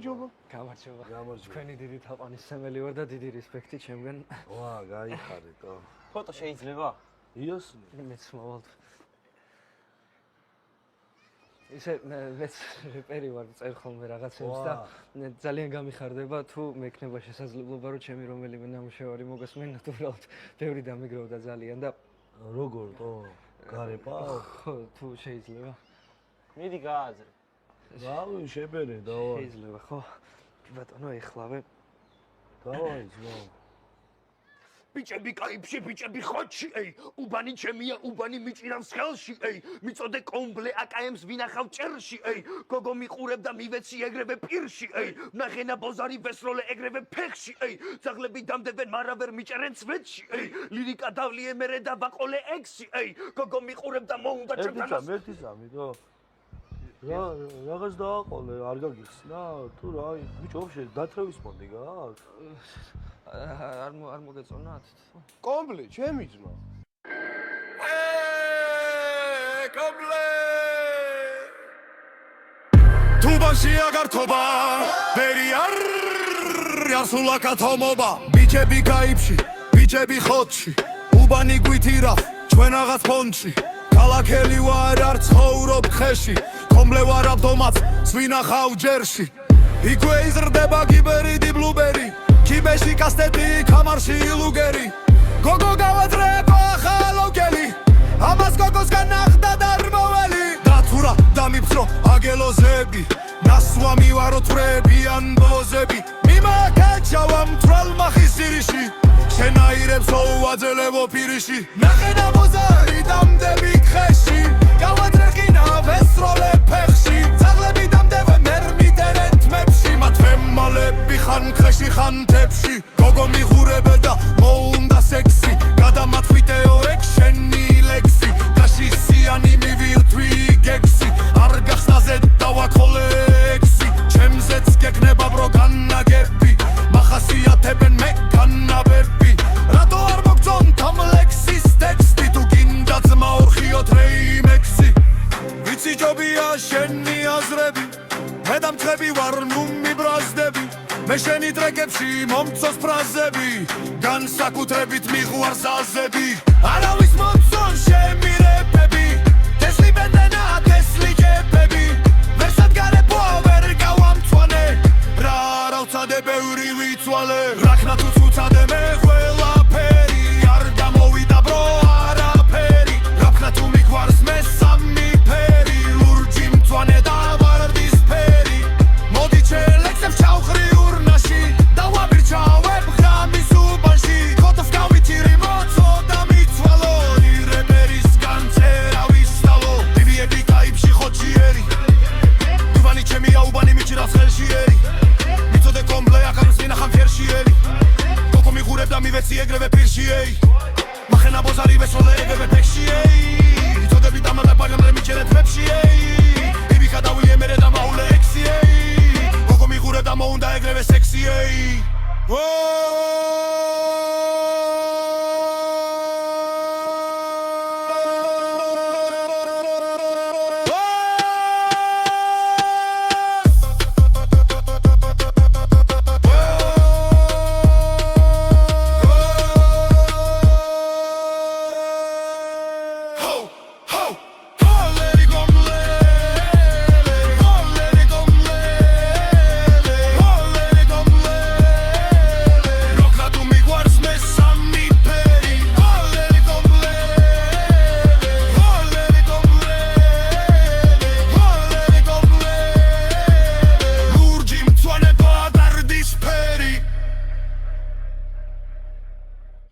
გამარჯობა. გამარჯობა. გამარჯობა. თქვენი დიდი თაყვანისმცემელი ვარ და დიდი რესპექტი ჩემგან. ვა, გაიხარეთო. ფოტო შეიძლება? იოსნი. მეც მოვალ. ისე მეც რეპერი ვარ, წერ ხოლმე რაღაცებს და ძალიან გამიხარდება თუ მექნება შესაძლებლობა რომ ჩემი რომელიმე ნამუშევარი მოგესმენ ნატურალურად. ბევრი დამიგროვდა ძალიან და როგორ თო? გარეპაო? ხო, თუ შეიძლება. მიდი გააძრე. რავი, შებერე დავა. შეიძლება, ხო? ბატონო, ეხლავე. დავაი, ძმა. Bicebi kayıpşi, bicebi xochi, ey. Ubani çemiya, ubani miçirams xelshi, ey. Mitsode komble აკაემს ვინახავ ჭერში, ey. Gogo მიყურებდა მივეცი ეგრევე პირში, ey. ნახენა ბოზარი ვესროლე ეგრევე ფეხში, ey. ძაღლები დამდებენ, მარა ვერ მიჭერენ ცვეთში, ey. ლირიკა დავლიემერე და ვაყოლე ექსი, ey. Gogo მიყურებდა მოუნდა ჩემთან. ერთი სამი თო. რაღაც დააყოლე, არ გაგიხსნა? თუ რა, ბიჭო, ვაფშე დათრევის ფონდი გააქვს? არ მოგეწონათ? კომბლე, ჩემი ძმა. კომბლე. თუბანში აგართობა, ვერი არ ასულა კათომობა. ბიჭები გაიფში, ბიჭები ხოთში, უბანი გვითირა, ჩვენ რაღაც ფონდში. ქალაქელი ვარ, არ ცხოვრობ ხეში. კომბლე ვარ ავტომატ, სვინახავ ჯერში. იქვე იზრდება გიბერიდი ბლუბერი. კიბეში კასტეტი, კამარში ლუგერი. გოგო გავაძრება ხალოგელი. ამას გოგოს განახდა დარმოველი. დათურა დამიფცრო აგელოზები. ნასვა მივარო თვრებიან ბოზები. მიმაკაჩავამ თვალმა ხისირიში. შენაირებს ოუაძელებო პირიში. ნახენა ბოზარი დამდები ხეში. გავადრეხინა ვესროლე ფეხში. ძაღლები დამდებენ ვერ მიდერენ თმებში. მათ ფემალები ხან ხეში ხან თებში. გოგო მიღურებდა მოუნდა სექსი. გადამათვიტეო ექშენი ლექსი. გაშისიანი მივირთვი გექსი. არ გახსნაზე დავაკოლე ექსი. ჩემზეც გეკნება ბრო განაგები. მახასიათებენ მე განაბები. რატო არ მოგწონთ ამ ლექსის ტექსტი. თუ გინდა ძმა ორხიოთ რეიმექსი. ვიცი ჯობია შენი აზრები. მე დამწყები ვარ ნუ მიბრაზდები. მე შენი ტრეკებში მომწონს ფრაზები. განსაკუთრებით მიღვარ ზაზები. არავის მომწონს შემი რეპები. თესლი ბენდენა თესლი ჯეპები. ვერსად გარეპოა ვერ გავამწვანე. რა რავცადე ბევრი ვიცვალე. რაქნა თუ ცუცადე მე ყველაფერი. არ გამოვიდა ბრო არაფერი. რაქნა თუ მიგვარს მე სამი ფერი. ლურჯი მწვანე და ვარდისფერი. მოდი ჩელექსებს ჩავხრი ურნაში. დავაბირჩავებ ღამის უბანში. ხოთოს გავიტირი მოცოდა მიცვალო. ირებერისგან წერა ვისწავლო. ბიბიები კაიფში ხოჩიერი. უბანი ჩემია უბანი მიჭირავს ხელშიერი. მიცოდე კომბლე აკამს ვინახავ ფერშიერი. გოგო მიღურებდა მივეცი ეგრევე პირში, ey. მახენა ბოზარი ვესროლე ეგრევე ფეხში, ey. მიცოდები დამალე პაგამრე მიჭერე თმებში, ey. ბიბი გადავიემერე და მაულე ექსი, ey. გოგო მიღურებდა მოუნდა ეგრევე სექსი, ey.